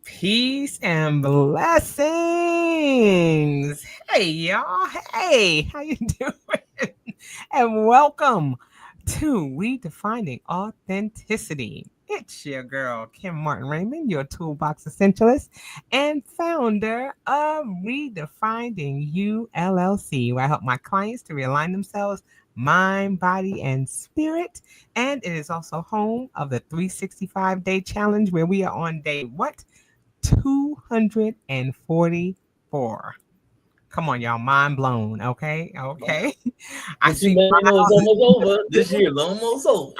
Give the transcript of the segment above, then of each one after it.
Peace and blessings. Hey, y'all. Hey, how you doing? And welcome to Redefining Authenticity. It's your girl, Kim Martin Raymond, your toolbox essentialist and founder of Redefining You LLC, where I help my clients to realign themselves, mind, body, and spirit. And it is also home of the 365-day challenge, where we are on day what? 244. Come on, y'all. Mind blown. Okay. Okay. I But you see let me know it's Miles. almost over. This year is almost over.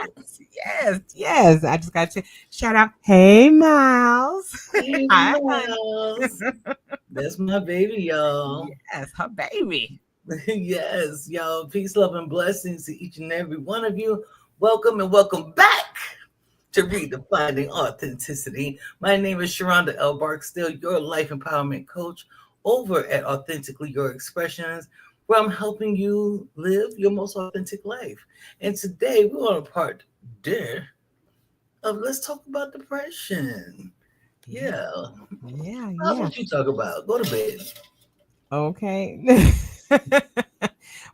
Yes. Yes. I just got to shout out. Hey, Miles. Hey, Hi, honey. Miles. That's my baby, y'all. Yes. Her baby. Yes, y'all. Peace, love, and blessings to each and every one of you. Welcome and welcome back to Redefining Authenticity. My name is Sheronda L. Barksdale, your life empowerment coach over at Authentically Your Expressions, where I'm helping you live your most authentic life. And today we're on a part there of let's talk about depression. Yeah. Yeah. Yeah. That's Yeah. what you talk about. Go to bed. Okay.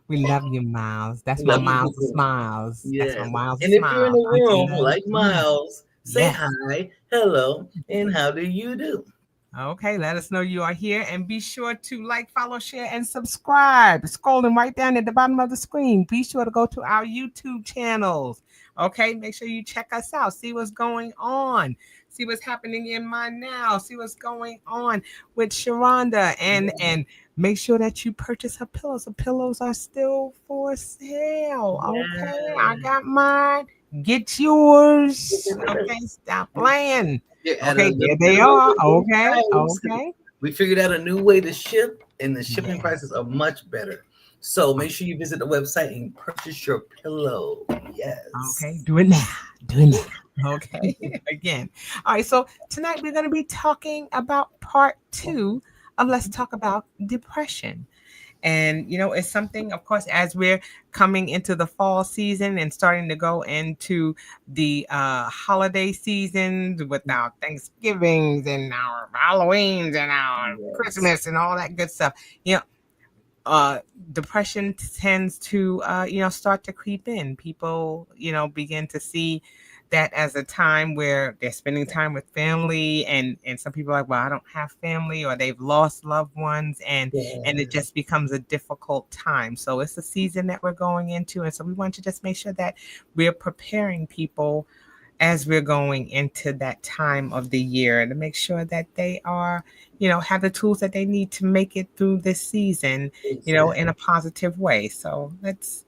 We love you, Miles. That's my Love you Miles of too. Smiles. That's my Yes. Miles of And if you're in Smiles. the Auntie room loves like you. Miles, say Yes. hi, hello, and how do you do? Okay, let us know you are here and be sure to like, follow, share, and subscribe. Scrolling right down at the bottom of the screen. Be sure to go to our YouTube channels. Okay, make sure you check us out. See what's going on. See what's happening in my now. See what's going on with Sheronda. And make sure that you purchase her pillows. The pillows are still for sale. Okay, I Yeah. got mine. Get yours. Okay, stop playing. You're at Okay, the there they middle are. of the Okay, price. okay. We figured out a new way to ship, and the shipping Yes. prices are much better. So make sure you visit the website and purchase your pillow. Okay, Yes. do it now. Do it now. Okay, again. All right, so tonight we're going to be talking about part two of Let's Talk About Depression. And, it's something, of course, as we're coming into the fall season and starting to go into the holiday seasons with our Thanksgivings and our Halloweens and our Yes. Christmas and all that good stuff. You know, uh, Depression tends to start to creep in. People begin to see that as a time where they're spending time with family, and some people are like, well, I don't have family, or they've lost loved ones, and it Yes. just becomes a difficult time. So it's the season that we're going into, and so we want to just make sure that we're preparing people as we're going into that time of the year, and to make sure that they are, have the tools that they need to make it through this season, in Exactly. a positive way. So let's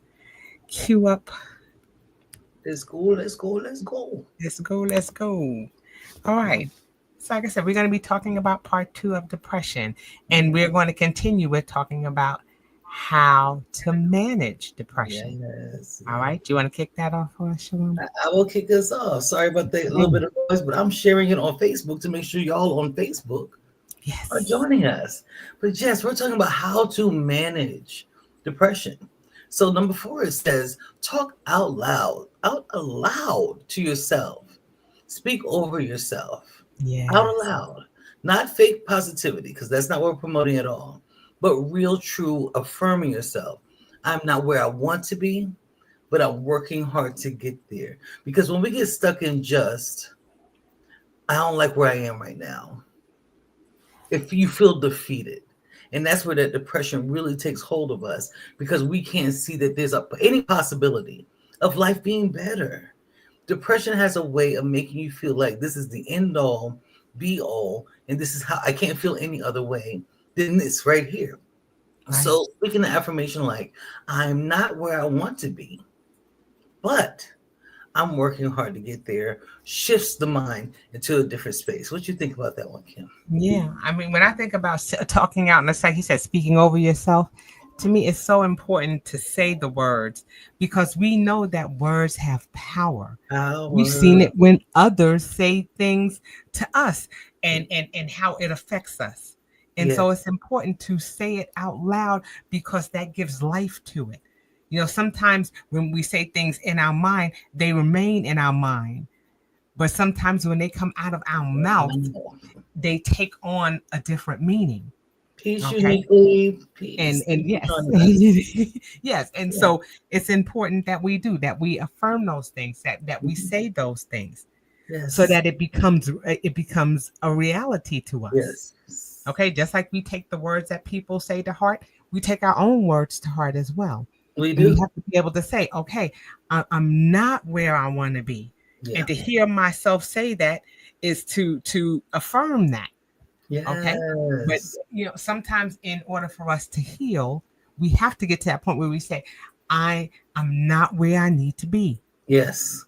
cue up. Let's go. Let's go. Let's go. Let's go. Let's go. All right. So, like I said, we're going to be talking about part two of depression, and we're going to continue with talking about how to manage depression. Yes. All Yes. right. Do you want to kick that off for us, Shalom? I will kick us off. Sorry about that little bit of noise, but I'm sharing it on Facebook to make sure y'all on Facebook are Yes. joining us. But yes, we're talking about how to manage depression. So number 4, it says talk out aloud to yourself. Speak over yourself out Yes. aloud, not fake positivity, because that's not what we're promoting at all, but real, true affirming yourself. I'm not where I want to be, but I'm working hard to get there. Because when we get stuck in just, I don't like where I am right now, if you feel defeated. And that's where that depression really takes hold of us because we can't see that there's any possibility of life being better. Depression has a way of making you feel like this is the end all, be all, and this is how I can't feel any other way than this right here. Right. So, speaking of affirmation, like, I'm not where I want to be, but I'm working hard to get there, shifts the mind into a different space. What you think about that one, Kim? Yeah, I mean, when I think about talking out, and it's like you said, speaking over yourself, to me, it's so important to say the words because we know that words have power. We've seen Power. it when others say things to us, and how it affects us. And Yeah. so it's important to say it out loud because that gives life to it. Sometimes when we say things in our mind, they remain in our mind, But sometimes when they come out of our mouth, they take on a different meaning. Peace Okay. uniquely. Peace. And Thank you, yes, Sheronda. yes. And Yeah. so it's important that we do that, we affirm those things, that we Mhm. say those things, so Yes. that it becomes a reality to us. Yes. Okay, just like we take the words that people say to heart, we take our own words to heart as well. We And we do. have to be able to say, okay, I'm not where I want to be. And Yeah. to hear myself say that is to affirm that. Okay. But Yes. sometimes in order for us to heal, we have to get to that point where we say, I'm not where I need to be. Yes.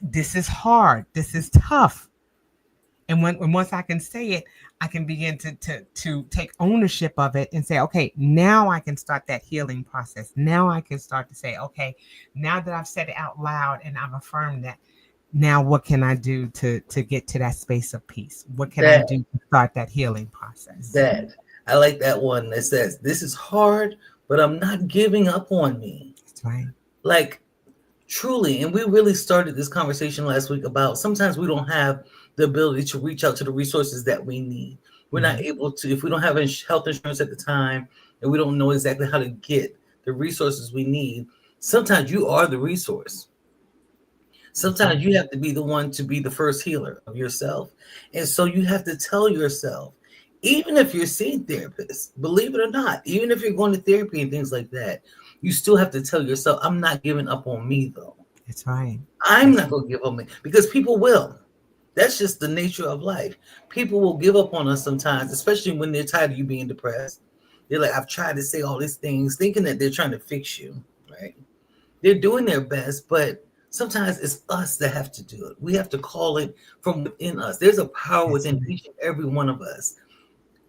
This is hard. This is tough. And once I can say it, I can begin to take ownership of it and say, okay, now I can start that healing process. Now I can start to say, okay, now that I've said it out loud and I've affirmed that, now what can I do to get to that space of peace? What can I That do to start that healing process? that I like that one that says this is hard, but I'm not giving up on me. That's right. Like truly, and we really started this conversation last week about sometimes we don't have the ability to reach out to the resources that we need. We're not Mhm. able to, if we don't have health insurance at the time and we don't know exactly how to get the resources we need. Sometimes you are the resource. That's right. Sometimes you have to be the one to be the first healer of yourself. And so you have to tell yourself, even if you're seeing therapists, believe it or not, even if you're going to therapy and things like that, you still have to tell yourself, I'm not giving up on me though. That's right. I'm That's not going to give up on me because people will. That's just the nature of life. People will give up on us sometimes, especially when they're tired of you being depressed. They're like, I've tried to say all these things, thinking that they're trying to fix you, right? They're doing their best, but sometimes it's us that have to do it. We have to call it from within us. There's a power that's within right. each and every one of us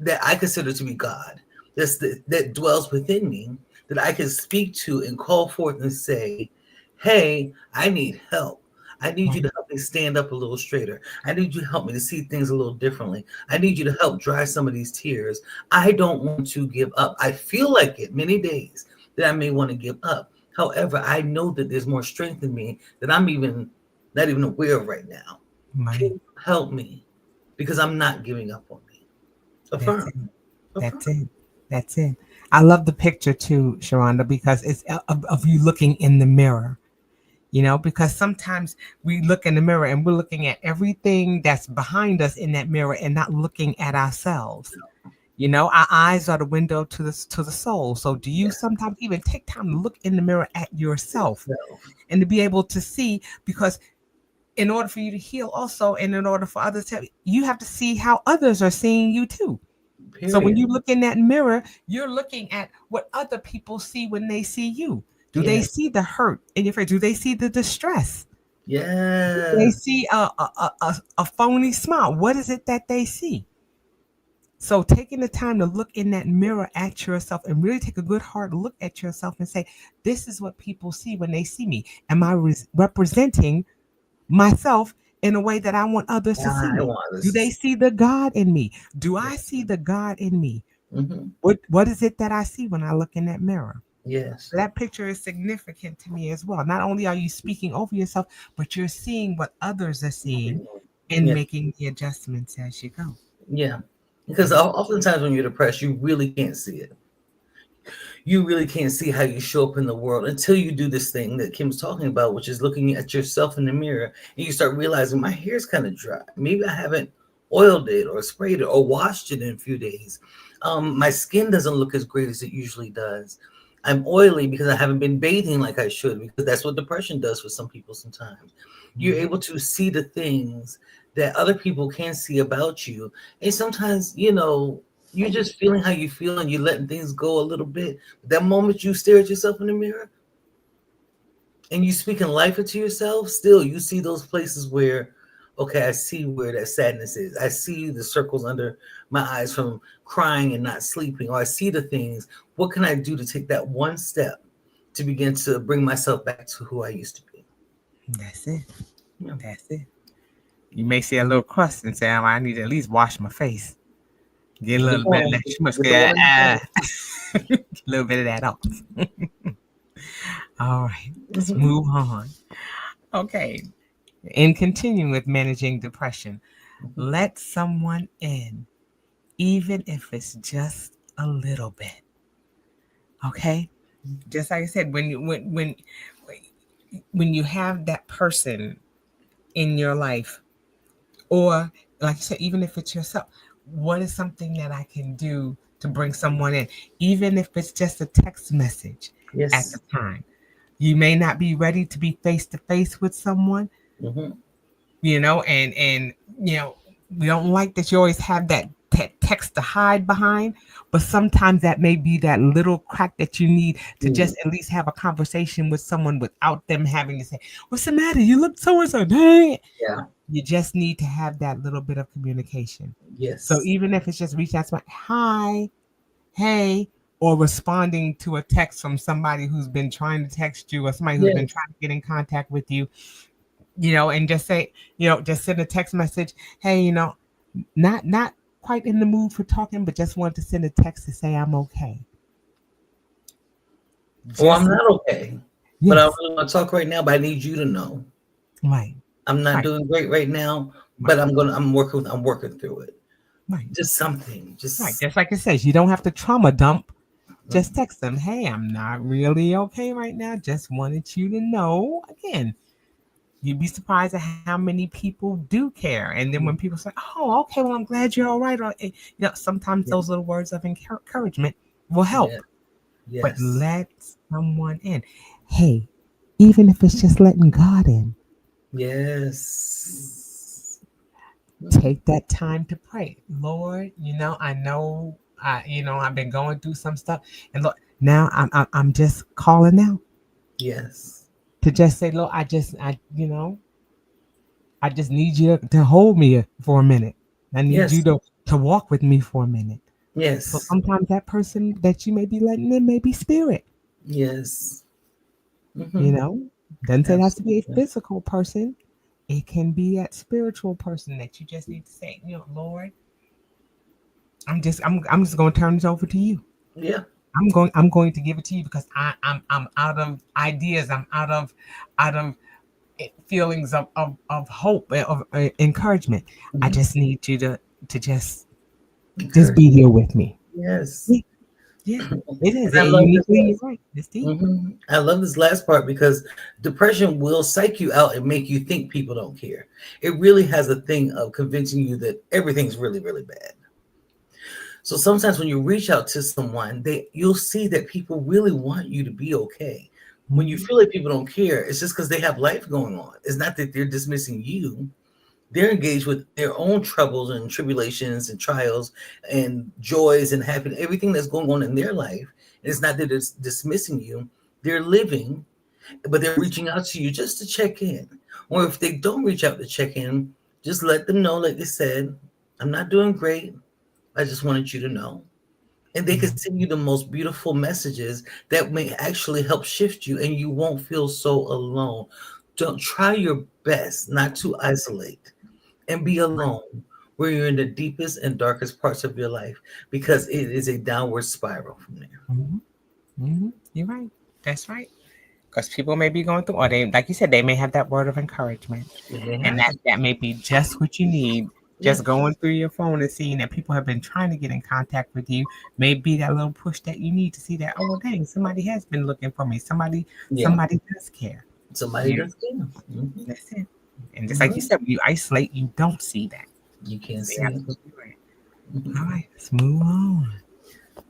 that I consider to be God. That dwells within me that I can speak to and call forth and say, "Hey, I need help. I need you Right. to help me stand up a little straighter. I need you to help me to see things a little differently. I need you to help dry some of these tears. I don't want to give up. I feel like it many days that I may want to give up. However, I know that there's more strength in me that I'm even not even aware of right now. Can Right. you help me? Because I'm not giving up on me. That's Affirm. it. Affirm. That's it. That's it. I love the picture too, Sharonda, because it's of you looking in the mirror. Because sometimes we look in the mirror and we're looking at everything that's behind us in that mirror and not looking at ourselves. Our eyes are the window to the soul. So do you Yes. sometimes even take time to look in the mirror at yourself Yourself. and to be able to see? Because in order for you to heal also, and in order for others to, you have to see how others are seeing you too. So when Period. you look in that mirror, you're looking at what other people see when they see you. Do they Yes. see the hurt in your face? Do they see the distress? Do they Yes. see a phony smile? What is it that they see? So taking the time to look in that mirror at yourself and really take a good hard look at yourself and say, this is what people see when they see me. Am I representing myself in a way that I want others to see I me? want Do this. they see the God in me? Do I Yes. see the God in me? Hmm. What is it that I see when I look in that mirror? Yes. So that picture is significant to me as well. Not only are you speaking over yourself, but you're seeing what others are seeing and Yeah. making the adjustments as you go. Yeah. Because Yes. oftentimes when you're depressed, you really can't see it. You really can't see how you show up in the world until you do this thing that Kim's talking about, which is looking at yourself in the mirror and you start realizing my hair's kind of dry. Maybe I haven't oiled it or sprayed it or washed it in a few days. My skin doesn't look as great as it usually does. I'm oily because I haven't been bathing like I should, because that's what depression does for some people sometimes. You're Mhm. able to see the things that other people can't see about you. And sometimes, you're just feeling how you feel and you're letting things go a little bit. That moment you stare at yourself in the mirror and you speaking life into yourself, still you see those places where, okay, I see where that sadness is. I see the circles under my eyes from crying and not sleeping, or I see the things. What can I do to take that one step to begin to bring myself back to who I used to be? That's it. Yeah. That's it. You may see a little crust and say, "Oh, I need to at least wash my face. Get a Good little bit of point. that schmuck, Get the one in the get a little bit of that off." All right, let's face. move on. Okay. In continuing with managing depression, Mhm. let someone in, even if it's just a little bit. Okay? Just like I said, when you have that person in your life, or like you said, even if it's yourself, what is something that I can do to bring someone in, even if it's just a text message at the Yes. time. You may not be ready to be face to face with someone, Hmm. and we don't like that you always have that text to hide behind, but sometimes that may be that little crack that you need to Mm. just at least have a conversation with someone without them having to say, "What's the matter? You look so and so." Dang. Yeah. You just need to have that little bit of communication. So Yes. even if it's just reaching out to my hi, hey, or responding to a text from somebody who's been trying to text you, or somebody who's been Yes. trying to get in contact with you, and just say, just send a text message, hey, not quite in the mood for talking, but just want to send a text to say I'm okay. Well, I'm Just not okay, but I yes, really want to talk right now. But I need you to know right, I'm not right, doing great right now. But right, I'm working through it. right, Just something. right. Just Just like it says, you don't have to trauma dump. Just mm, text them, hey, I'm not really okay right now. Just wanted you to know. Again, you'd be surprised at how many people do care. And then when people say, oh, okay, well, I'm glad you're all right. Or, sometimes yeah, those little words of encouragement will yeah, help. But yes, let someone in. Hey, even if it's just letting God in, yes. Mhm. take that time to pray. Lord, I know, I've been going through some stuff, and look, now I'm just calling out Yes, to just say, Lord, I just need you to hold me for a minute. I need you yes, to walk with me for a minute. So yes, sometimes that person that you may be letting in may be spirit, yes. you Hmm. know. Doesn't say it has to be a Absolutely. physical person. It can be that spiritual person that you just need to say, Lord, I'm just going to turn this over to you. Yeah. I'm going to give it to you because I'm out of ideas. I'm out of feelings of hope, of encouragement. I Hmm. just need you to just Encourage. be here with me. Yes. Yeah, yeah, it And is. I And love this. uniquely, you're right. It's deep. I love this last part because depression will psych you out and make you think people don't care. It really has a thing of convincing you that everything's really, really bad. So sometimes when you reach out to someone, you'll see that people really want you to be okay. When you Mhm. feel like people don't care, it's just because they have life going on. It's not that they're dismissing you. They're engaged with their own troubles and tribulations and trials and joys and happiness, everything that's going on in their life. And it's not that it's dismissing you. They're living, but they're reaching out to you just to check in. Or if they don't reach out to check in, just let them know, like they said, I'm not doing great. I just wanted you to know. And they can Mhm. send you the most beautiful messages that may actually help shift you and you won't feel so alone. Don't try your best not to isolate and be alone where you're in the deepest and darkest parts of your life because it is a downward spiral from there. Mhm. Mhm. You're right. That's right. Because people may be going through, or they, like you said, they may have that word of encouragement, It may and that happen. that may be just what you need. Just Yes. going through your phone and seeing that people have been trying to get in contact with you may be that little push that you need to see that, oh well, dang, somebody has been looking for me. Somebody, Yeah. somebody does care. Somebody You know, does too. Hmm. that's it. And just like you Hmm. said, when you isolate, you don't see that. You can't So you're see it. absolutely right. All Mhm. right, let's move on.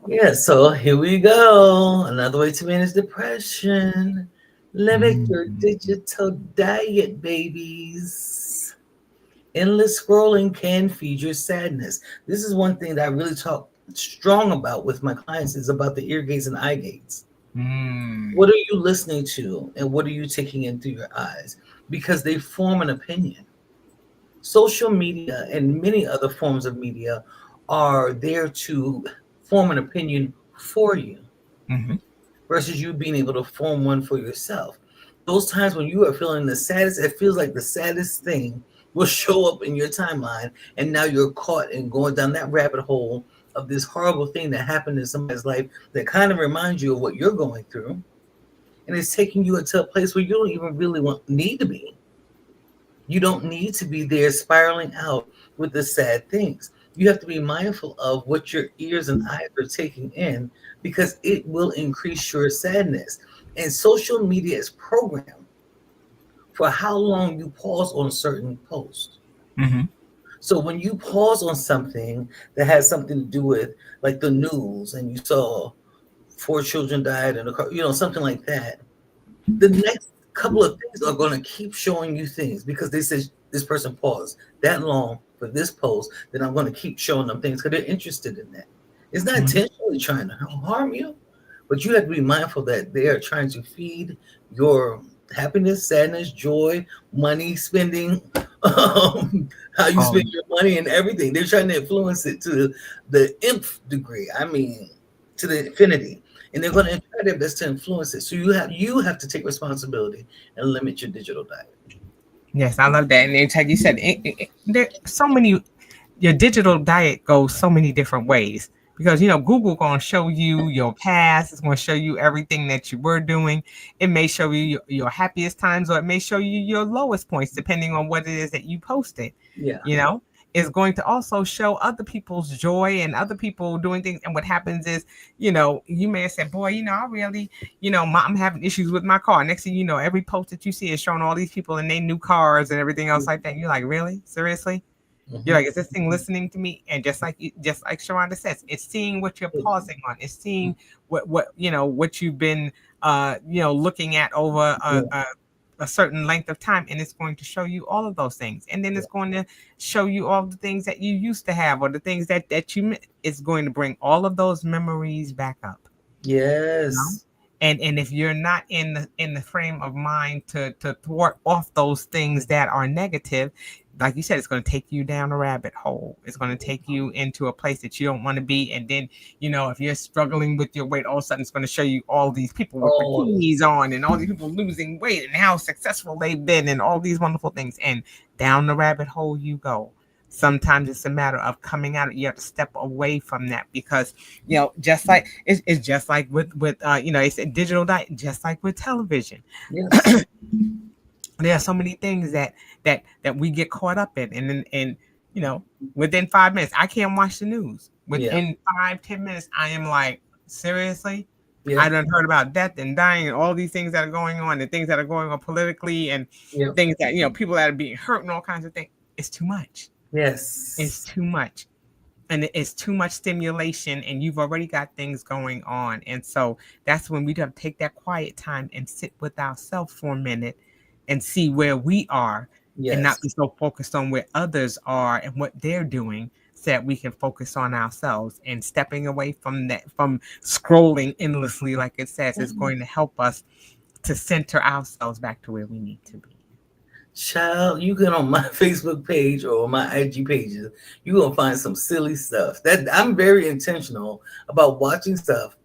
Yeah, so here we go. Another way to manage depression. Limit Mm. your digital diet, babies. Endless scrolling can feed your sadness. This is one thing that I really talk strong about with my clients is about the ear gates and eye gates. Mm. What are you listening to and what are you taking in through your eyes? Because they form an opinion. Social media and many other forms of media are there to form an opinion for you Mm-hmm. versus you being able to form one for yourself. Those times when you are feeling the saddest, it feels like the saddest thing will show up in your timeline, and now you're caught in going down that rabbit hole of this horrible thing that happened in somebody's life that kind of reminds you of what you're going through, and it's taking you into a place where you don't even really need to be. You don't need to be there spiraling out with the sad things. You have to be mindful of what your ears and eyes are taking in because it will increase your sadness. And social media is programmed for how long you pause on certain posts. Mm-hmm. So when you pause on something that has something to do with like the news and you saw four children died in a car, something like that, the next couple of things are going to keep showing you things because they said this person paused that long for this post, then I'm going to keep showing them things because they're interested in that. It's not Mm-hmm. intentionally trying to harm you, but you have to be mindful that they are trying to feed your happiness, sadness, joy, money, spending, how you Oh, spend your money and everything. They're trying to influence it to the nth degree. I mean, to the infinity, and they're going to try their best to influence it. So you have to take responsibility and limit your digital diet. yes, I love that. And it's like you said, there so many. Your digital diet goes so many different ways because Google gonna show you your past. It's gonna show you everything that you were doing. It may show you your happiest times, or it may show you your lowest points, depending on what it is that you posted. Yeah. You know, it's going to also show other people's joy and other people doing things. And what happens is, you may have said, "Boy, I really, I'm having issues with my car." Next thing you know, every post that you see is showing all these people in their new cars and everything else like that. And you're like, really, seriously? You're Mm-hmm. like, is this thing listening to me? And just like Sharonda says, it's seeing what you're pausing on. It's seeing what you've been looking at over Yeah. a certain length of time, and it's going to show you all of those things. And then Yeah. it's going to show you all the things that you used to have or the things that it's going to bring all of those memories back up. You know? Yes. And if you're not in the frame of mind to thwart off those things that are negative, like you said, it's going to take you down a rabbit hole. It's going to take you into a place that you don't want to be. And then, if you're struggling with your weight, all of a sudden it's going to show you all these people with Oh, bikinis on and all these people losing weight and how successful they've been and all these wonderful things. And down the rabbit hole you go. Sometimes it's a matter of coming out. You have to step away from that because just like it's just like with it's a digital diet, just like with television. yes. There are so many things that we get caught up in, and then you know within 5 minutes I can't watch the news. Yeah. Within 5-10 minutes I am like, seriously, I Yep. done heard about death and dying and all these things that are going on and things that are going on politically and Yep. things that people that are being hurt and all kinds of things. It's too much. It's Yes. too much. And it's too much stimulation, and you've already got things going on. And so that's when we have to take that quiet time and sit with ourselves for a minute and see where we are, and not be Yes. so focused on where others are and what they're doing, so that we can focus on ourselves. And stepping away from that, from scrolling endlessly like it says, is Mhm. going to help us to center ourselves back to where we need to be. Child, you get on my Facebook page or my IG pages, you're gonna find some silly stuff. That I'm very intentional about watching stuff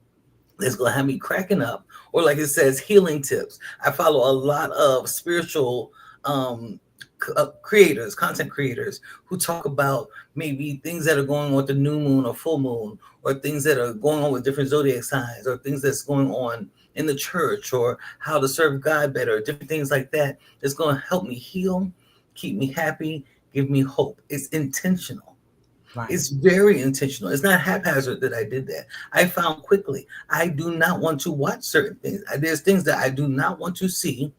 that's gonna have me cracking up, or like it says, healing tips. I follow a lot of spiritual creators, content creators, who talk about maybe things that are going on with the new moon or full moon, or things that are going on with different zodiac signs, or things that's going on in the church, or how to serve God better, different things like that. That's going to help me heal, keep me happy, give me hope. It's intentional. Right. It's very intentional. It's not haphazard that I did that. I found quickly I do not want to watch certain things. There's things that I do not want to see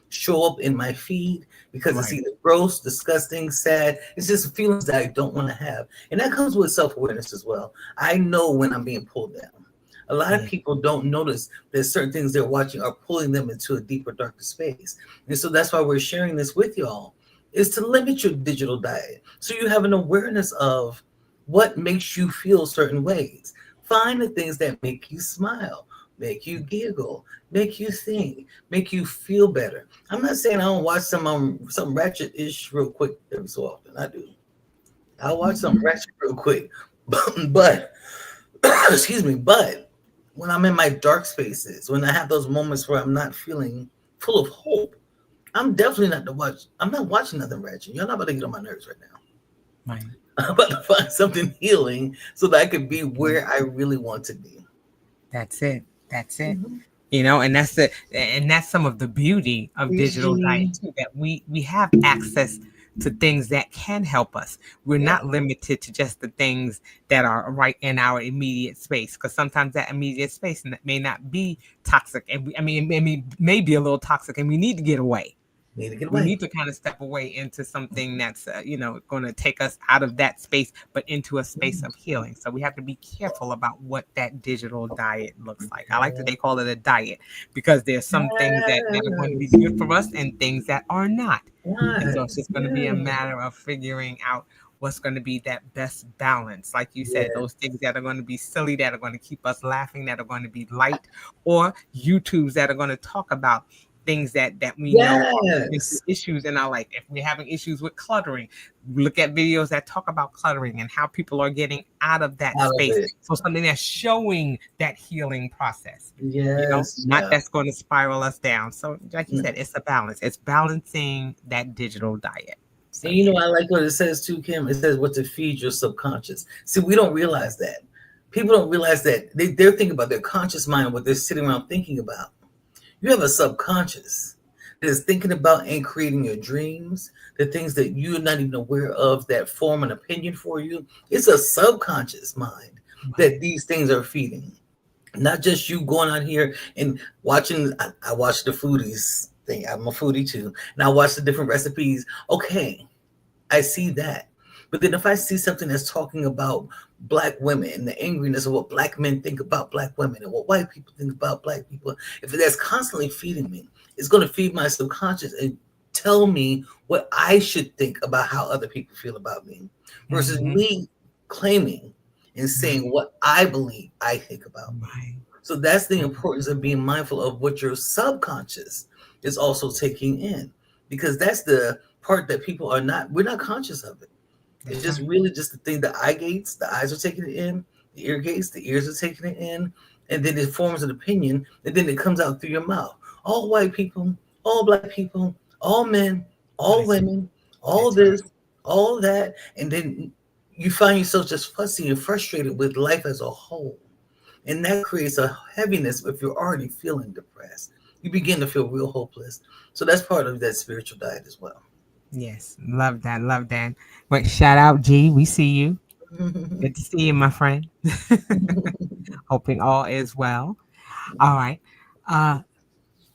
show up in my feed because it's Right. either gross, disgusting, sad. It's just feelings that I don't want to have. And that comes with self awareness as well. I know when I'm being pulled down. A lot of Yeah. people don't notice that certain things they're watching are pulling them into a deeper, darker space. And so that's why we're sharing this with y'all, is to limit your digital diet so you have an awareness of what makes you feel certain ways. Find the things that make you smile, make you giggle, make you think, make you feel better. I'm not saying I don't watch some ratchet ish real quick every so often. I do. I'll watch some ratchet real quick, but excuse me. But when I'm in my dark spaces, when I have those moments where I'm not feeling full of hope, I'm definitely not to watch. I'm not watching nothing ratchet. You're not about to get on my nerves right now. Right. I'm about to find something healing so that I can be where I really want to be. That's it. That's it. Mhm. And that's some of the beauty of digital diet Mhm. too, that we have access to things that can help us. We're Yeah, not limited to just the things that are right in our immediate space, because sometimes that immediate space may not be toxic, and I mean, may be a little toxic, and we need to get away. need to get We away. need to kind of step away into something that's going to take us out of that space, but into a space Mm. of healing. So we have to be careful about what that digital diet looks like. I like that Yeah. they call it a diet, because there's some things that are going to be Yes. good for us and things that are not. And so it's Yes. just going to be a Yeah. matter of figuring out what's going to be that best balance. Like you said, Yes. those things that are going to be silly, that are going to keep us laughing, that are going to be light, or YouTubes that are going to talk about things that we know are potential Yes. issues in our life. If we're having issues with cluttering, look at videos that talk about cluttering and how people are getting out of that Out of space. it. So something that's showing that healing process, Yes. not Yeah. that's going to spiral us down. So like you said, it's a balance. It's balancing that digital diet. So And yeah. I like what it says too, Kim. It says what to feed your subconscious. See, we don't realize that. People don't realize that they're thinking about their conscious mind, what they're sitting around thinking about. You have a subconscious that is thinking about and creating your dreams, the things that you're not even aware of that form an opinion for you. It's a subconscious mind that Right. these things are feeding. Not just you going out here and watching. I watch the foodies thing. I'm a foodie too, and I watch the different recipes. Okay, I see that. But then if I see something that's talking about black women and the angriness of what black men think about black women and what white people think about black people, if that's constantly feeding me, it's going to feed my subconscious and tell me what I should think about how other people feel about me versus Mm-hmm. me claiming and saying Right. what I believe I think about me. Right. So that's the importance of being mindful of what your subconscious is also taking in, because that's the part that people are not, we're not conscious of it. It's That's just right. really just the thing, the eye gates, the eyes are taking it in, the ear gates, the ears are taking it in, and then it forms an opinion, and then it comes out through your mouth. All white people, all black people, all men, all That's women, all that's right. this, all that, and then you find yourself just fussy and frustrated with life as a whole. And that creates a heaviness if you're already feeling depressed. You begin to feel real hopeless. So that's part of that spiritual diet as well. Yes. Love that. Love that. Wait, shout out G. We see you. Good to see you, my friend. Hoping all is well. All right. Uh,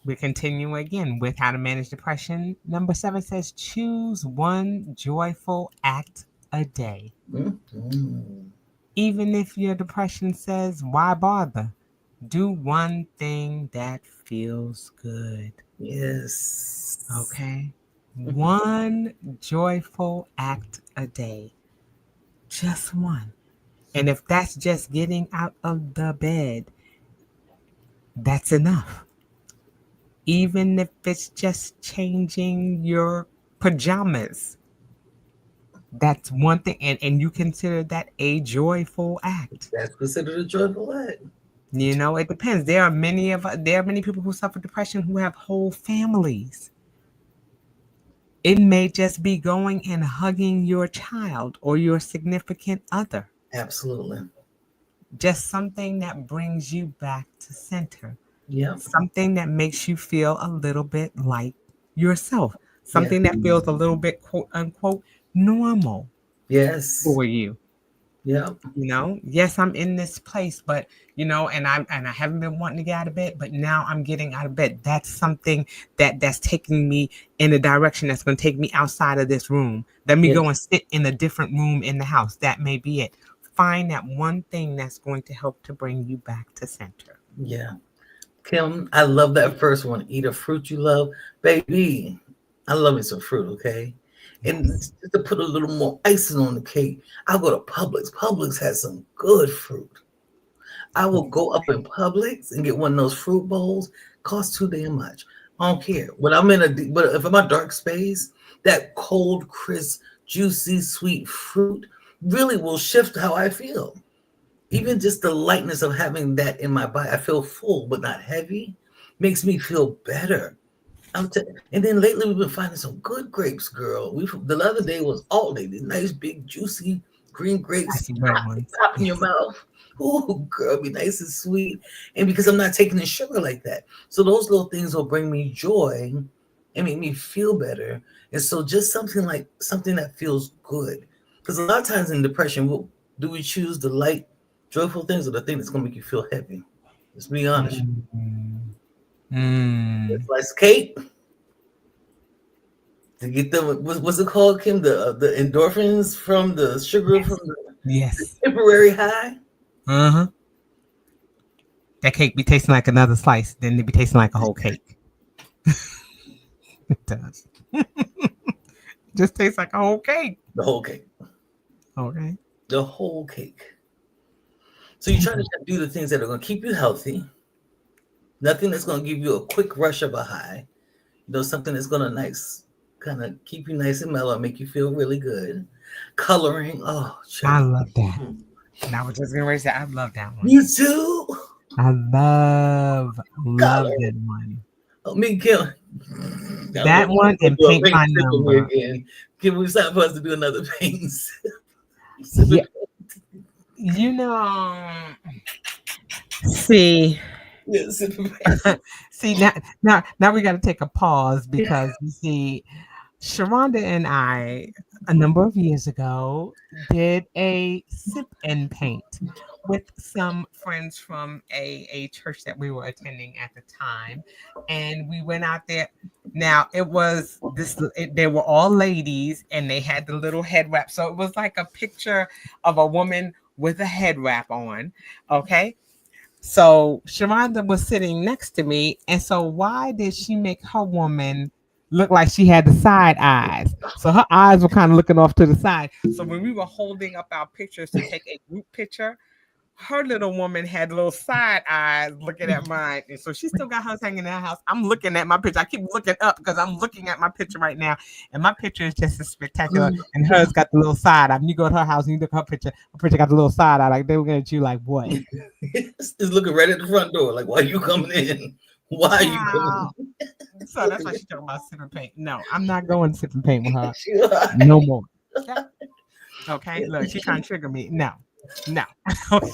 we continue again with how to manage depression. Number 7 says choose one joyful act a day. Mhm. Even if your depression says, why bother? Do one thing that feels good. Yes. Okay? One joyful act a day. Just one. And if that's just getting out of the bed, that's enough. Even if it's just changing your pajamas, that's one thing. And you consider that a joyful act. That's considered a joyful act. It depends. There are many people who suffer depression who have whole families. It may just be going and hugging your child or your significant other. Absolutely. Just something that brings you back to center. Yep. Something that makes you feel a little bit like yourself. Yeah. Something that feels a little bit quote unquote normal Yes. for you. Yep. Yes, I'm in this place, but and I haven't been wanting to get out of bed, but now I'm getting out of bed. That's something that's taking me in a direction that's going to take me outside of this room. Let me go Yes. and sit in a different room in the house. That may be it. Find that one thing that's going to help to bring you back to center. Yeah. Kim, I love that first one. Eat a fruit you love. Baby, I love me some fruit, okay? And Yes. just to put a little more icing on the cake, I'll go to Publix. Publix has some good fruit. I will go up in Publix and get one of those fruit bowls. Costs too damn much. I don't care. When I'm but if I'm in a dark space, that cold, crisp, juicy, sweet fruit really will shift how I feel. Even just the lightness of having that in my body, I feel full but not heavy, makes me feel better. And then lately we've been finding some good grapes, girl. The other day was all day, these nice big juicy green grapes That's a good one. pop in your Yes. mouth. Ooh, girl, be nice and sweet. And because I'm not taking the sugar like that. So those little things will bring me joy and make me feel better. And so just something that feels good. Because a lot of times in depression, do we choose the light, joyful things or the thing that's gonna make you feel heavy? Let's be honest. Mm. Mm. It's like cake to get the what's it called, Kim? The endorphins from the sugar from Yes. the Yes. temporary high. Uh-huh. That cake be tasting like another slice, then it be tasting like a whole cake. It does. Just tastes like a whole cake. The whole cake. Okay. The whole cake. So you try to do the things that are going to keep you healthy. Nothing that's going to give you a quick rush of a high. Something that's going to nice kind of keep you nice and mellow, make you feel really good. Coloring. Oh, I child. love that. And I was just gonna say I love that one. You too. I love Coloring. that one. Oh, me, Kim. I'm That one gonna and do a paint paint by sip over number. again. Kim, we start for us to do another paint sip. Yeah, you know. See, Yeah, sip of paint. see now we got to take a pause because you see, Sheronda and I, a number of years ago, did a sip and paint with some friends from a church that we were attending at the time. And we went out there. Now, it was they were all ladies and they had the little head wrap. So it was like a picture of a woman with a head wrap on. Okay. So Sharonda was sitting next to me, and so why did she make her woman look like she had the side eyes? So her eyes were kind of looking off to the side. So when we were holding up our pictures to take a group picture, her little woman had little side eyes looking at mine. And so she still got hers hanging in the house. I'm looking at my picture. I keep looking up because I'm looking at my picture right now. And my picture is just as spectacular. And hers got the little side eye. When you go to her house and you look at her picture got the little side eye. Like they looking at you like, what? Just looking right at the front door, like, why are you coming in? Why are you coming Child. So that's why she talking about sip and paint. No, I'm not going sip and paint with her in? no more. Okay. Okay. Look, she trying to trigger me. No. No. Okay.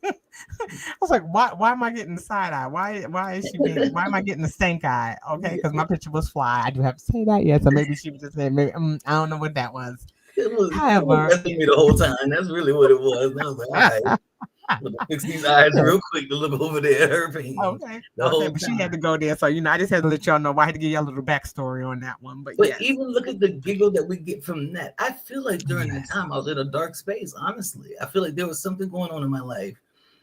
I was like, why am I getting the side eye? Why am I getting the stank eye? Okay, because my picture was fly. I do have to say that, yes. So maybe she was just saying maybe I don't know what that was. It was However, messing me the whole time. That's really what it was. And I was like, all right, I'm gonna fix these eyes real quick to look over there at her painting okay, the okay, whole but she had to time. go there. So I just had to let y'all know why I had to give y'all a little backstory on that one. But But yes. even look at the giggle that we get from that. I feel like during that Yes. time I was in a dark space, honestly. I feel like there was something going on in my life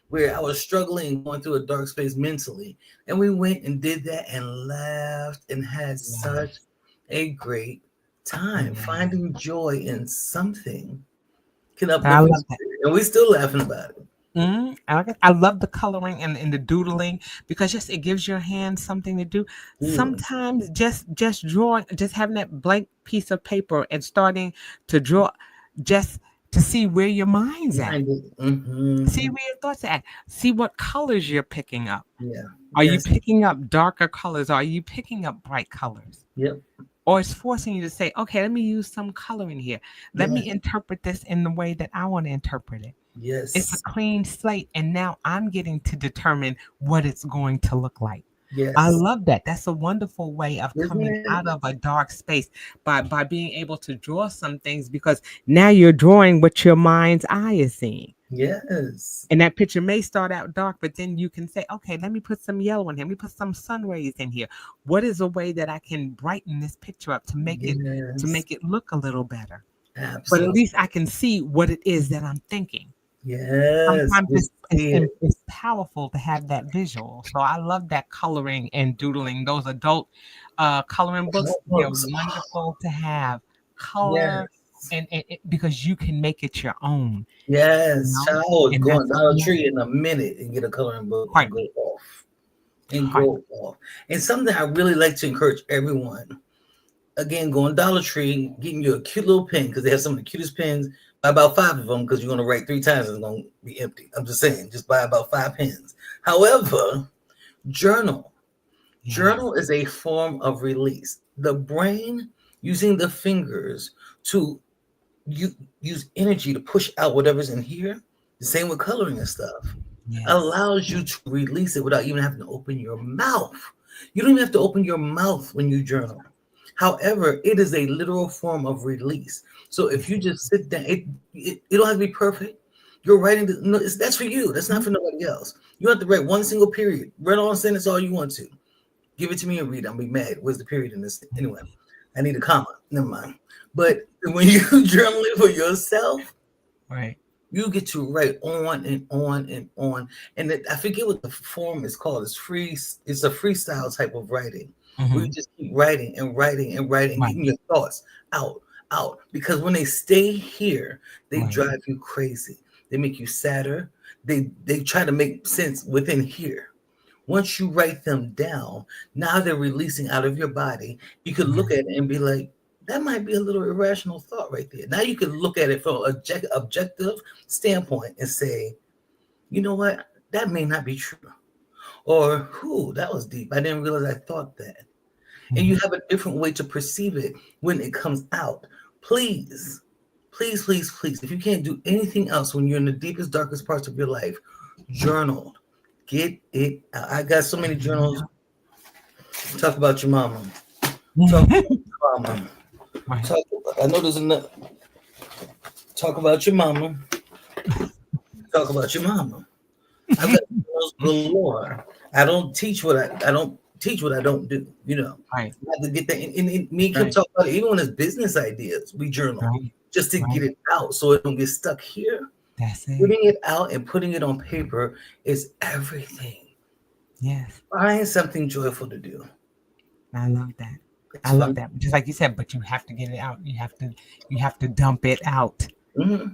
where I was struggling, going through a dark space mentally. And we went and did that and laughed and had such Yes. a great time. Yeah. Finding joy in something can I uplift your love that. spirit. And we still laughing about it. I love the coloring and the doodling because just it gives your hand something to do. Mm. Sometimes just drawing, just having that blank piece of paper and starting to draw, just to see where your mind's at, see Mm-hmm. where your thoughts are at, see what colors you're picking up. Yeah. Are you Yes. picking up darker colors? Are you picking up bright colors? Yep. Or it's forcing you to say, okay, let me use some color in here. Let Yeah. me interpret this in the way that I want to interpret it. It's a Yes. clean slate, and now I'm getting to determine what it's going to look like. I Yes. love that. That's a wonderful way of Isn't coming it? out of a dark space by being able to draw some things because now you're drawing what your mind's eye is seeing. Yes. And that picture may start out dark, but then you can say, okay, let me put some yellow in here. Let me put some sun rays in here. What is a way that I can brighten this picture up to Yes. make it look a little better? But at Absolutely. least I can see what it is that I'm thinking. Yes. Sometimes We see it. it's powerful to have that visual. So I love that coloring and doodling. Those adult coloring books, they're Notebooks. wonderful to have. Color Yes. and because you can make it your own, you Yes. know? Child And going that's down a yeah, tree in a minute and get a coloring book and pardon go me. off. And Pardon go off. And something I really like to encourage everyone. Again, going Dollar Tree, getting you a cute little pen because they have some of the cutest pens. Buy about five of them because you're going to write three times and it's going to be empty. I'm just saying, just buy about five pens. However, journal. Yes. Journal is a form of release. The brain using the fingers to use energy to push out whatever's in here The same with coloring and stuff. Yes. Allows you to release it without even having to open your mouth. You don't even have to open your mouth when you journal. However, it is a literal form of release. So if Yes. you just sit down, it don't have to be perfect. You're writing, no, that's for you. That's not Mhm. for nobody else. You don't have to write one single period. Write on a sentence all you want to. Give it to me and read. I'll be mad. Where's the period in this? Anyway, I need a comma. Never mind. But when you journal it for yourself, Right. you get to write on and on and on. And I forget what the form is called. It's free. It's a freestyle type of writing where you Hmm. just keep writing and writing and writing, Right. getting your thoughts out, out. Because when they stay here, they Right. drive you crazy. They make you sadder. They try to make sense within here. Once you write them down, now they're releasing out of your body. You could look Right. at it and be like, that might be a little irrational thought right there. Now you can look at it from an objective standpoint and say, you know what, that may not be true. Or, whoo, that was deep. I didn't realize I thought that. And you Hmm. have a different way to perceive it when it comes out. Please, please, please, please, if you can't do anything else when you're in the deepest, darkest parts of your life, journal. Get it out. I got so many journals. Talk about your mama. Talk about your mama. Right. Talk. I know there's enough. Talk about your mama. Talk about your mama. I've got journals galore. I don't teach what I don't do. You know, Right. I have to get that. And me and Kim Right. talk about it. Even when it's business ideas, we journal Right. just to get Right. it out so it don't get stuck here. That's it. Putting it out and putting it on paper is everything. Yes. Find something joyful to do. I love that. It's I love fun. that. Just like you said, but you have to get it out. You have to dump it out. Hmm.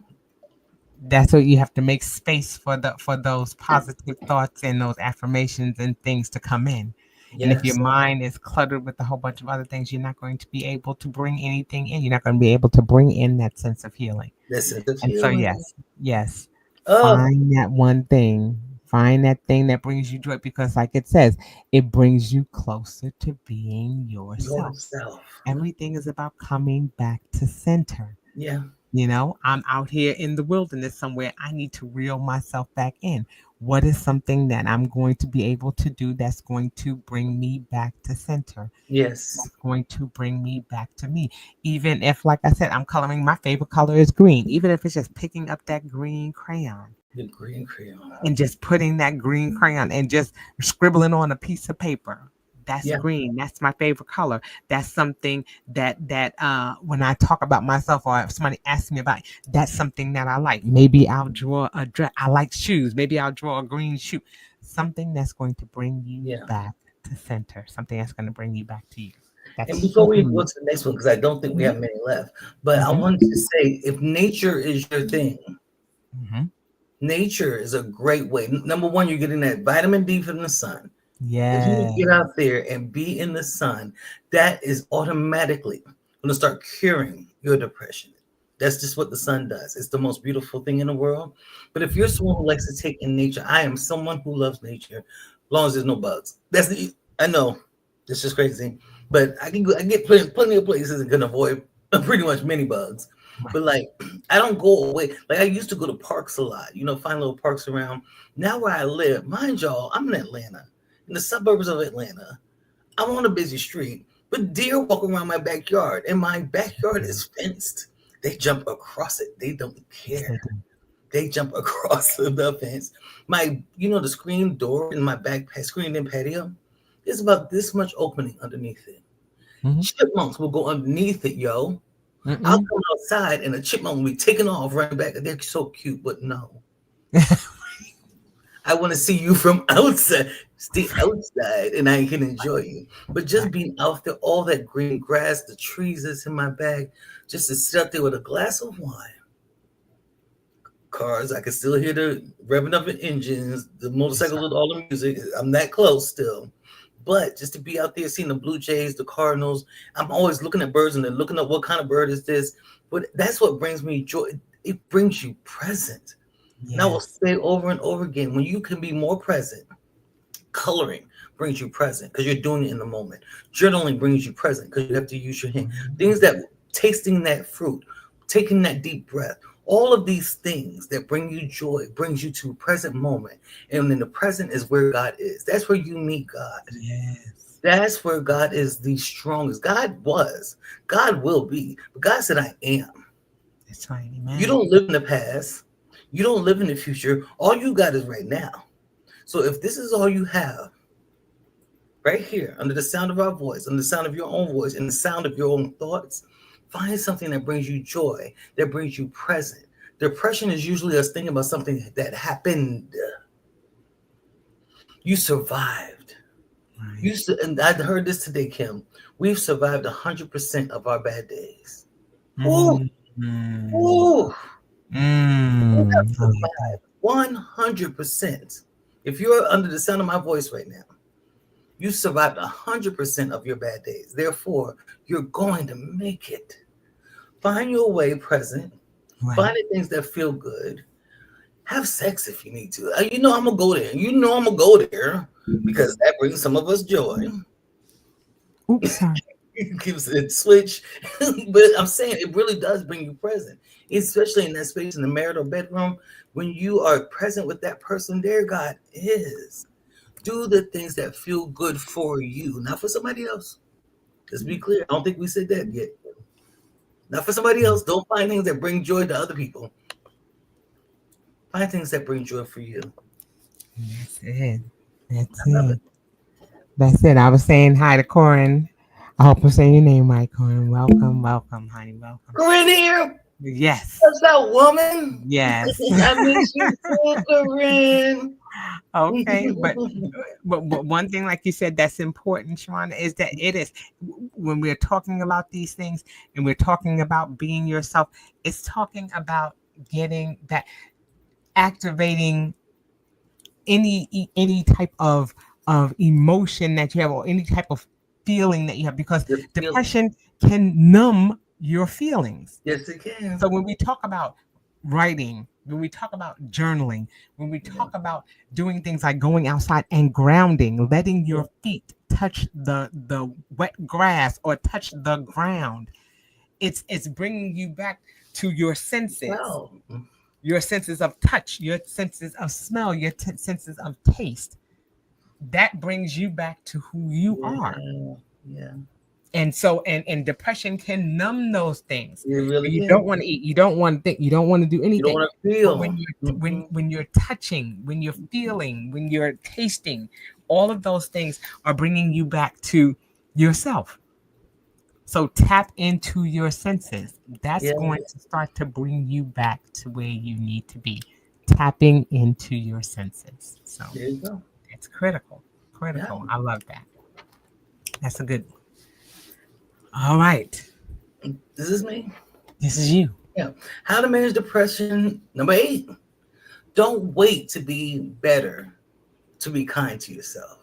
That's what you have to make space for for those positive thoughts and those affirmations and things to come in. And if your Yes. mind is cluttered with a whole bunch of other things, you're not going to be able to bring anything in. You're not going to be able to bring in that sense of healing. This is the And so, feeling. yes, yes, Oh, find that one thing. Find that thing that brings you joy because, like it says, it brings you closer to being yourself. yourself. Everything is about coming back to center. Yeah. You know, I'm out here in the wilderness somewhere. I need to reel myself back in. What is something that I'm going to be able to do that's going to bring me back to center? Yes. That's going to bring me back to me. Even if, like I said, I'm coloring, my favorite color is green. Even if it's just picking up that green crayon The green crayon. and just putting that green crayon and just scribbling on a piece of paper. That's Yeah. green. That's my favorite color. That's something that when I talk about myself or if somebody asks me about it, that's something that I like. Maybe I'll draw a dress. I like shoes. Maybe I'll draw a green shoe. Something that's going to bring you Yeah. back to center. Something that's going to bring you back to you. That's And before we go huge. to the next one, because I don't think we Mhm, have many left, but I mhm, wanted to say if nature is your thing, mhm. nature is a great way. Number one, you're getting that vitamin D from the sun. If you Yeah. get out there and be in the sun, that is automatically going to start curing your depression. That's just what the sun does. It's the most beautiful thing in the world. But if you're someone who likes to take in nature, I am someone who loves nature, as long as there's no bugs. I know this is crazy, but I get plenty of places and can avoid pretty much many bugs. Right. But like, I don't go away. Like I used to go to parks a lot. You know, find little parks around. Now where I live, mind y'all, I'm in Atlanta, in the suburbs of Atlanta. I'm on a busy street, but deer walk around my backyard, and my backyard is fenced. They jump across it. They don't Yes, they care. do. They jump across the fence. The screen door in my back screened in patio is about this much opening underneath it. Mhm. Chipmunks will go underneath it, yo. I'll Mm-mm. come outside and a chipmunk will be taking off, running back. They're so cute, but no. I want to see you from outside. Stay outside and I can enjoy you. But just Right. being out there, all that green grass, the trees that's in my bag, just to sit out there with a glass of wine. Cars, I can still hear the revving up the engines, the Yes, motorcycles sir. with all the music. I'm that close still. But just to be out there seeing the Blue Jays, the Cardinals, I'm always looking at birds and then looking up what kind of bird is this. But that's what brings me joy. It brings you present. And I will Yes. say over and over again, when you can be more present, coloring brings you present because you're doing it in the moment. Journaling brings you present because you have to use your hand. Mhm. Things that tasting that fruit, taking that deep breath, All of these things that bring you joy brings you to a present moment. And in the present is where God is. That's where you meet God. Yes. That's where God is the strongest. God was. God will be. But God said, I am. That's right. You Amen. don't live in the past. You don't live in the future. All you got is right now. So if this is all you have, right here, under the sound of our voice, under the sound of your own voice, and the sound of your own thoughts, find something that brings you joy, that brings you present. Depression is usually us thinking about something that happened. You survived. Right. And I heard this today, Kim. We've survived 100% of our bad days. Ooh, Mm, mm, ooh, we have I like that. survived 100%. If you're under the sound of my voice right now, you survived 100% of your bad days. Therefore, you're going to make it. Find your way present. Right. Find the things that feel good. Have sex if you need to. You know I'm gonna go there. You know I'm gonna go there because that brings some of us joy. Oops, sorry. It gives it switch, but I'm saying it really does bring you present, especially in that space in the marital bedroom when you are present with that person. There, God is. Do the things that feel good for you, not for somebody else. Let's be clear. I don't think we said that yet. Not for somebody else. Don't find things that bring joy to other people. Find things that bring joy for you. That's it. That's I love it. it. That's it. I was saying hi to Corin. I hope I'm saying your name right, Corin. Welcome, welcome, honey. Welcome. Corinne here. Yes. What's that woman? Yes. I miss you too, Corinne. Okay, but one thing, like you said, that's important, Sheronda, is that it is when we're talking about these things and we're talking about being yourself, it's talking about getting that activating any type of emotion that you have or any type of feeling that you have because The feeling. depression can numb your feelings. Yes, it can. So when we talk about writing, when we talk about journaling, when we Yeah. talk about doing things like going outside and grounding, letting Yeah. your feet touch the wet grass or touch the ground, it's bringing you back to Well, your senses of touch, your senses of smell, your senses of taste. That brings you back to who you are. yeah, yeah. And so and depression can numb those things. It really You don't can. want to eat, you don't want to think, you don't want to do You don't anything. want to But feel. when you're Mhm. when you're touching, when you're feeling, when you're tasting, all of those things are bringing you back to yourself. So tap into your senses. That's Yeah, going to start to bring you back to where you need to be. Tapping into your senses. So there you go. it's critical. Yeah, Critical. I love that. That's a good one. All right. this is me. This is you. Yeah. How to manage depression. Number 8. Don't wait to be better to be kind to yourself.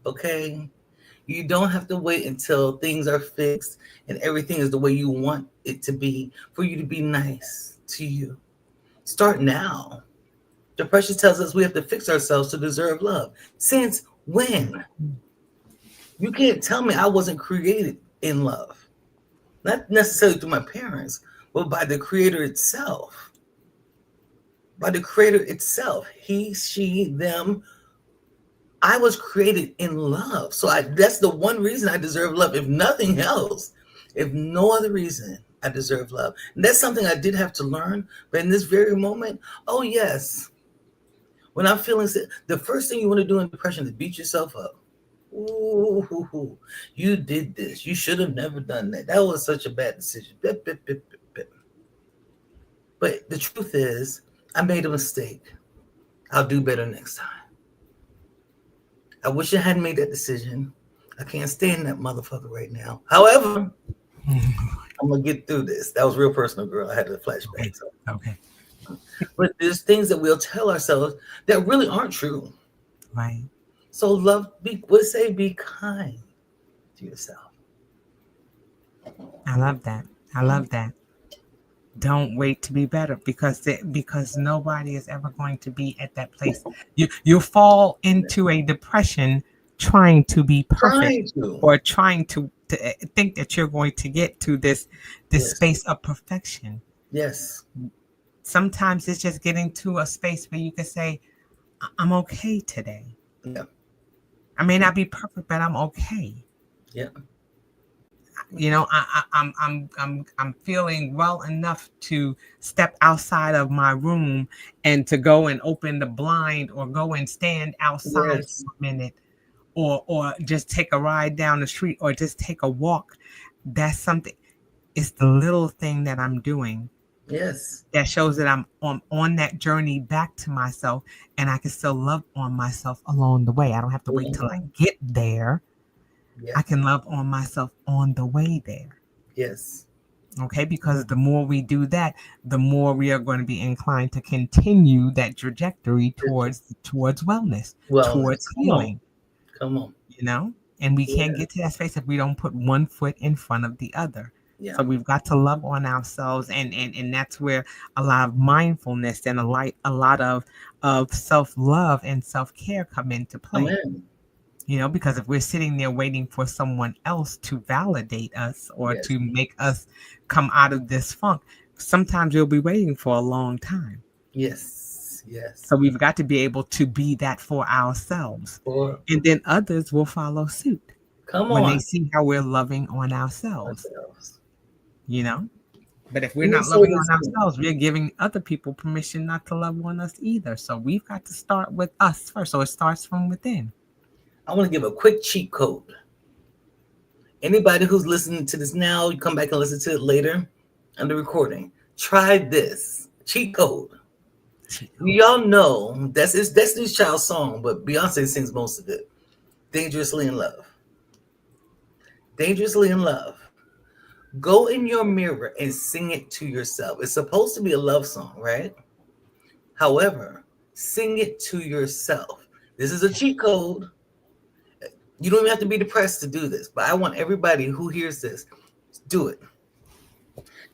Okay? You don't have to wait until things are fixed and everything is the way you want it to be for you to be nice to you. Start now. Depression tells us we have to fix ourselves to deserve love. Since when? You can't tell me I wasn't created in love. Not necessarily through my parents, but by the creator itself. By the creator itself. He, she, them. I was created in love. So that's the one reason I deserve love. If nothing else, if no other reason, I deserve love. And that's something I did have to learn. But in this very moment, oh yes. When I'm feeling sick, the first thing you want to do in depression is beat yourself up. Ooh, you did this. You should have never done that. That was such a bad decision. Bip, bip, bip, bip, bip. But the truth is, I made a mistake. I'll do better next time. I wish I hadn't made that decision. I can't stand that motherfucker right now. However, I'm gonna get through this. That was real personal, girl. I had a Okay. flashback. So. Okay. But there's things that we'll tell ourselves that really aren't true. Right. So be kind to yourself. I love that. I love that. Don't wait to be better because nobody is ever going to be at that place. You fall into a depression trying to be perfect Trying to. or trying to think that you're going to get to this Yes. space of perfection. Yes. Sometimes it's just getting to a space where you can say, I'm okay today. Yeah. I may not be perfect, but I'm okay. Yeah. I'm feeling well enough to step outside of my room and to go and open the blind or go and stand outside Yes. for a minute or just take a ride down the street or just take a walk. That's something. It's the little thing that I'm doing Yes. that shows that I'm on that journey back to myself, and I can still love on myself along the way. I don't have to wait till I Mhm. get there. Yeah. I can love on myself on the way there. Yes. Okay, because the more we do that, the more we are going to be inclined to continue that trajectory towards wellness, Wellness. towards Come on. healing, Come on. you know? And we can't Yeah. get to that space if we don't put one foot in front of the other. Yeah. So we've got to love on ourselves, and that's where a lot of mindfulness and a lot of self-love and self-care come into Come play. in. Because if we're sitting there waiting for someone else to validate us or Yes. to make us come out of this funk, sometimes we'll be waiting for a long time. Yes. Yes. So we've got to be able to be that for ourselves. Or And then others will follow suit come when they on. see how we're loving on ourselves, Ourselves. you know? But if we're Let me not say loving this on thing. ourselves, we're giving other people permission not to love on us either. So we've got to start with us first. So it starts from within. I want to give a quick cheat code. Anybody who's listening to this now, you come back and listen to it later on the recording. Try this cheat code. Y'all know that's it's Destiny's Child song, but Beyonce sings most of it. Dangerously in Love. Dangerously in Love. Go in your mirror and sing it to yourself. It's supposed to be a love song, right? However, sing it to yourself. This is a cheat code. You don't even have to be depressed to do this, but I want everybody who hears this, do it.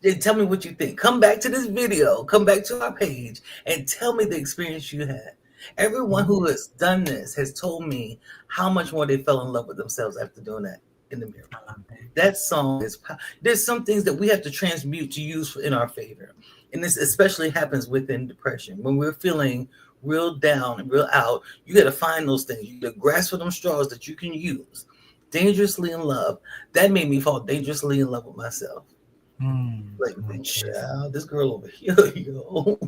Then tell me what you think. Come back to this video, come back to our page, and tell me the experience you had. Everyone Mhm. who has done this has told me how much more they fell in love with themselves after doing that in the mirror. I love that. That song is. There's some things that we have to transmute to use in our favor, and this especially happens within depression when we're feeling real down and real out. You got to find those things. You got to grasp for them straws that you can use. Dangerously in love. That made me fall dangerously in love with myself. Like, I like this. child, this girl over here, yo.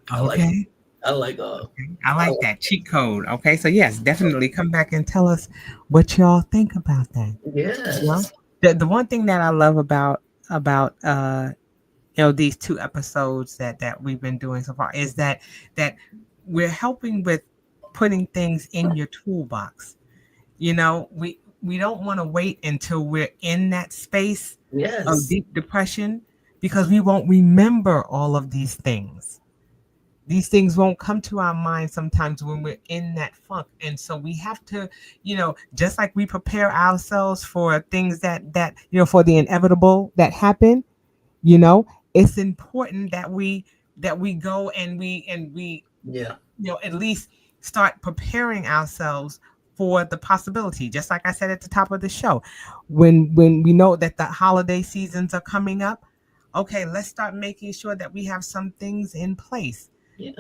I like, Okay. I like, I I like like, that cheat code. Okay. So yes, definitely come back and tell us what y'all think about that. You know, yes, the one thing that I love about these two episodes that we've been doing so far is that we're helping with putting things in your toolbox. We don't want to wait until we're in that space of yes, deep depression because we won't remember all of these things. These things won't come to our mind sometimes when we're in that funk, and so we have to, just like we prepare ourselves for things that for the inevitable that happen. you know it's important that we go and we yeah, at least start preparing ourselves for the possibility, just like I said at the top of the show. When we know that the holiday seasons are coming up, okay, let's start making sure that we have some things in place, yeah,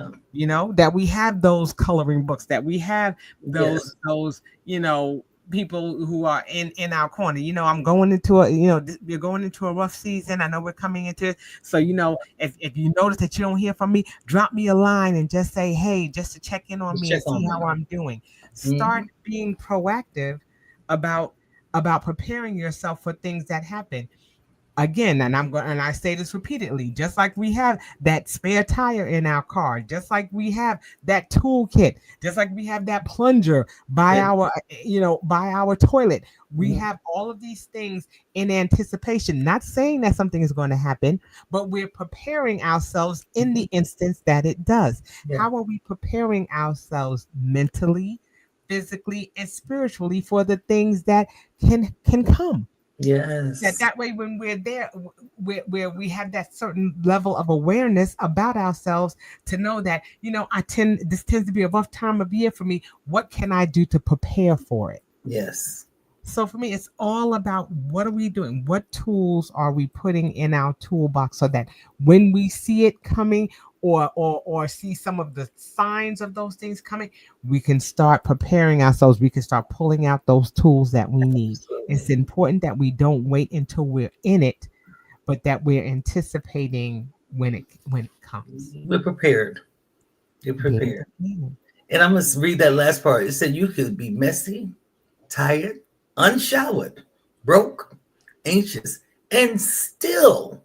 that we have those coloring books, that we have yes, those people who are in our corner. I'm going into we're going into a rough season. I know we're coming into it. So if you notice that you don't hear from me, drop me a line and just say hey, just to check in on just me check and see on me. how I'm doing. Start Hmm. being proactive about preparing yourself for things that happen again. And I say this repeatedly, just like we have that spare tire in our car, just like we have that toolkit, just like we have that plunger by Yeah, our toilet. We mhm, have all of these things in anticipation, not saying that something is going to happen, but we're preparing ourselves in the mhm, instance that it does. yeah, How are we preparing ourselves mentally, physically, and spiritually for the things that can come? That yes, way when we're there, where we have that certain level of awareness about ourselves, to know that this tends to be a rough time of year for me. What can I do to prepare for it? yes, So for me, it's all about what are we doing? What tools are we putting in our toolbox so that when we see it coming or see some of the signs of those things coming, we can start preparing ourselves. We can start pulling out those tools that we need. It's Absolutely. important that we don't wait until we're in it, but that we're anticipating when it comes. We're prepared. You're Getting prepared. prepared. And I'm going to read that last part. It said you could be messy, tired, unshowered, broke, anxious, and still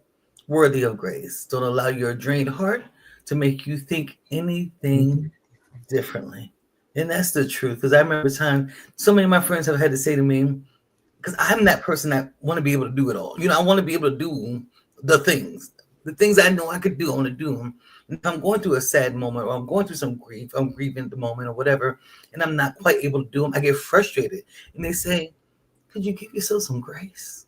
worthy of grace. Don't allow your drained heart to make you think anything Mhm. differently. And that's the truth. Because I remember time so many of my friends have had to say to me, because I'm that person that want to be able to do it all. You know, I want to be able to do the things, the things I know I could do. I want to do them. And if I'm going through a sad moment or I'm going through some grief, I'm grieving at the moment or whatever, and I'm not quite able to do them, I get frustrated. And they say, "Could you give yourself some grace?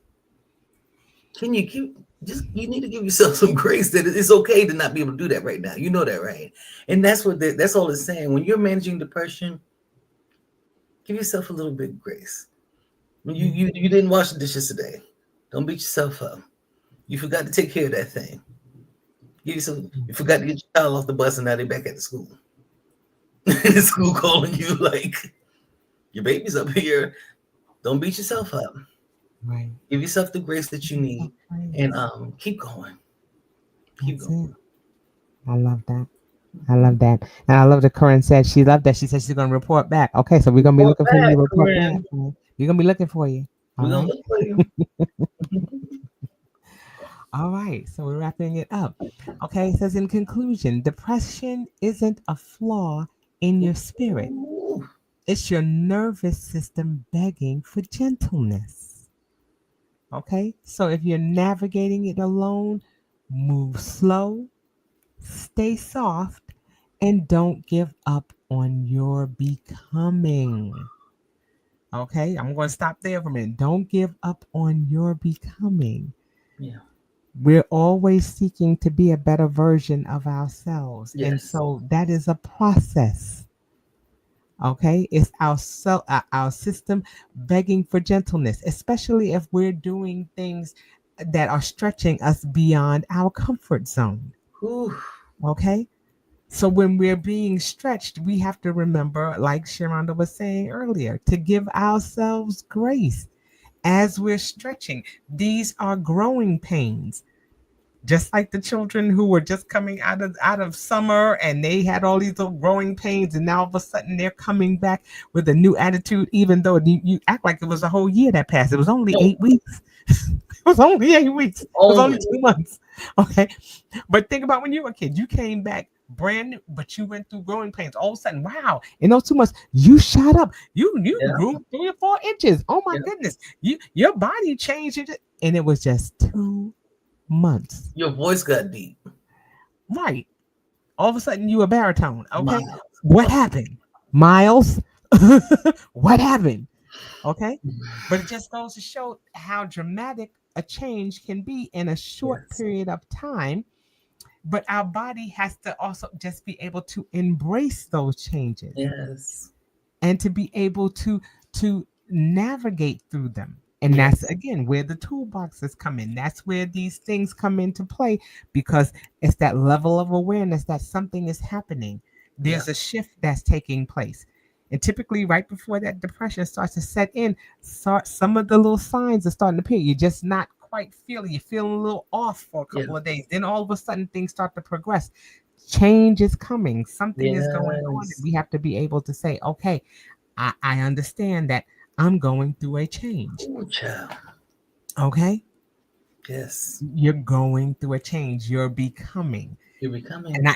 Can you give?" Just you need to give yourself some grace that it's okay to not be able to do that right now. You know that, right? And that's what that's all it's saying. When you're managing depression, give yourself a little bit of grace. When you, Yeah. you you didn't wash the dishes today, don't beat yourself up. You forgot to take care of that thing. You forgot to get your child off the bus and now they're back at the school. The school calling you like your baby's up here. Don't beat yourself up. Right. Give yourself the grace that you Give yourself need and praise. keep going. Keep That's going. it. I love that. I love that. And I love that Corinne said she loved that. She said she's going to report back. Okay, so we're going to be Report looking for you back, to report back. Corinne. Right? We're going to be looking for you. All We're gonna right. look for you. All right. So we're wrapping it up. Okay. It says in conclusion, depression isn't a flaw in your spirit, Ooh, it's your nervous system begging for gentleness. Okay. So if you're navigating it alone, move slow, stay soft, and don't give up on your becoming. Okay, I'm going to stop there for a minute. Don't give up on your becoming. yeah. We're always seeking to be a better version of ourselves. And Yes. so that is a process. Okay, it's our system begging for gentleness, especially if we're doing things that are stretching us beyond our comfort zone. Ooh, Okay, so when we're being stretched, we have to remember, like Sheronda was saying earlier, to give ourselves grace as we're stretching. These are growing pains. Just like the children who were just coming out of summer and they had all these little growing pains, and now all of a sudden they're coming back with a new attitude, even though you act like it was a whole year that passed. It was only no, 8 weeks. It was only 8 weeks. It was only only 2 months. Okay. But think about when you were a kid, you came back brand new, but you went through growing pains. All of a sudden, wow, in those 2 months, you shot up. You yeah, grew 3 or 4 inches. Oh my yeah. goodness. Your body changed, and it was just 2 months. Your voice got deep. Right. All of a sudden you a baritone. Okay. Miles. What happened? Miles? What happened? Okay. But it just goes to show how dramatic a change can be in a short Yes. period of time. But our body has to also just be able to embrace those changes Yes. and to be able to navigate through them. And Yeah. that's again where the toolboxes come in. That's where these things come into play, because it's that level of awareness that something is happening. Yeah. There's a shift that's taking place. And typically right before that depression starts to set in, some of the little signs are starting to appear. You're just not quite feeling, you're feeling a little off for a Yeah. couple of days. Then all of a sudden things start to progress. Change is coming, something is going on, and Yes. we have to be able to say, okay, I understand that I'm going through a change. Ooh, child. Okay? Yes. You're going through a change. You're becoming. You're And, becoming. I,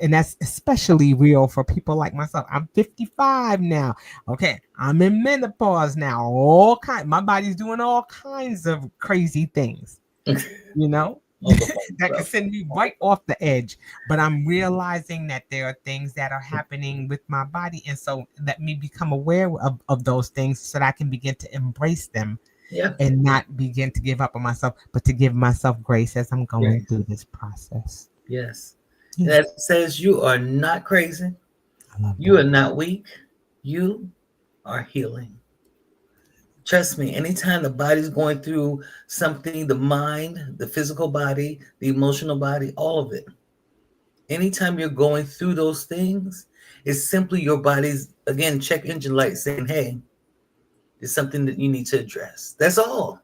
and that's especially real for people like myself. I'm 55 now. Okay. I'm in menopause now. My body's doing all kinds of crazy things, you know? All the fun That can stuff. send me right off the edge. But I'm realizing that there are things that are happening with my body. And so let me become aware of those things so that I can begin to embrace them Yeah. and not begin to give up on myself, but to give myself grace as I'm going Yes. through this process. Yes. Yeah, That says you are not crazy. I love You are that. not weak. You are healing. Trust me, anytime the body's going through something, the mind, the physical body, the emotional body, all of it, anytime you're going through those things, it's simply your body's, again, check engine light saying, hey, there's something that you need to address. That's all.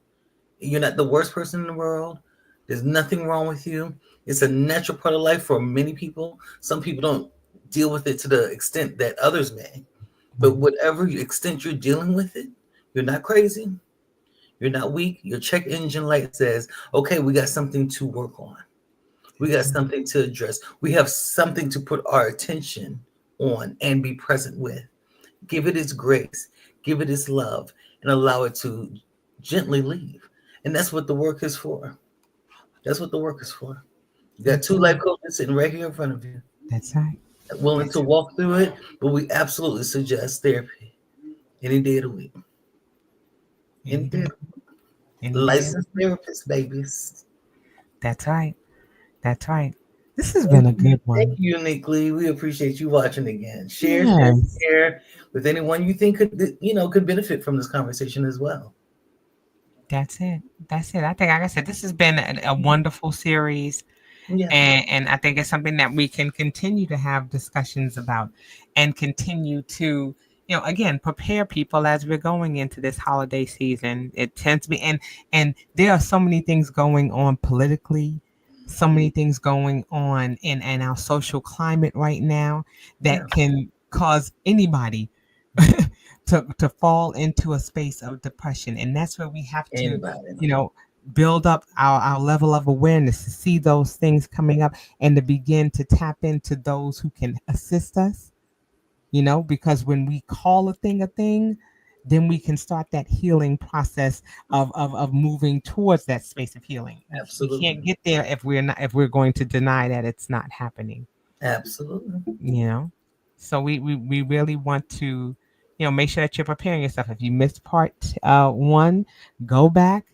You're not the worst person in the world. There's nothing wrong with you. It's a natural part of life for many people. Some people don't deal with it to the extent that others may. But Right. whatever extent you're dealing with it, you're not crazy. You're not weak. Your check engine light says, okay, we got something to work on. We That's got right. something to address. We have something to put our attention on and be present with. Give it its grace, give it its love, and allow it to gently leave. And that's what the work is for. That's what the work is for. You got That's two right. life coaches sitting right here in front of you, That's right. willing to That's walk through it, but we absolutely suggest therapy any day of the week. Any any day. day. Any day. Licensed therapist, babies. That's right. That's right. This has been Thank a you. good Thank one. you, Uniquely. We appreciate you watching again. Share, share, Yes. share with anyone you think could benefit from this conversation as well. That's it. That's it. I think, like I said, this has been a wonderful series. Yeah, And I think it's something that we can continue to have discussions about and continue to, again, prepare people as we're going into this holiday season. It tends to be, and there are so many things going on politically, so many things going on in our social climate right now yeah. that can cause anybody to fall into a space of depression. And that's where we have to, Anybody. you know, build up our level of awareness to see those things coming up and to begin to tap into those who can assist us, because when we call a thing, then we can start that healing process of moving towards that space of healing. We Absolutely. can't get there if we're going to deny that it's not happening, Absolutely. you know so we really want to make sure that you're preparing yourself. If you missed part one, go back,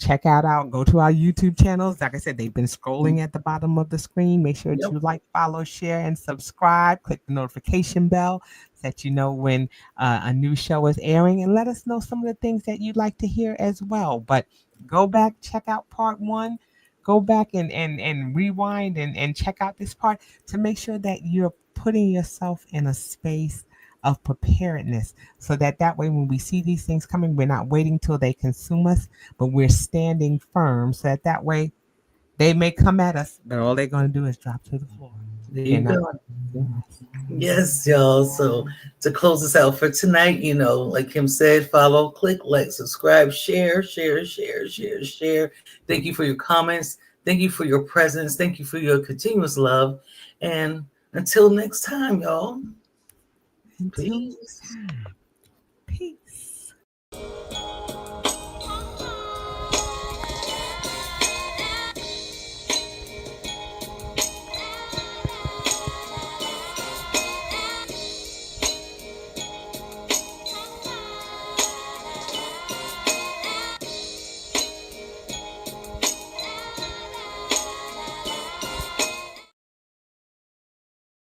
go to our YouTube channels. Like I said, they've been scrolling at the bottom of the screen. Make sure that Yep. you like, follow, share, and subscribe. Click the notification bell so that you know when a new show is airing, and let us know some of the things that you'd like to hear as well. But go back, check out part one. Go back and rewind and check out this part to make sure that you're putting yourself in a space of preparedness, so that way when we see these things coming, we're not waiting till they consume us, but we're standing firm, so that way they may come at us, but all they're going to do is drop to the floor. There They're you not go. going to do us. Yes, y'all. So to close us out for tonight, like Kim said, follow, click, like, subscribe, share, share, share, share, share. Thank you for your comments. Thank you for your presence. Thank you for your continuous love. And until next time, y'all, Until next peace. time.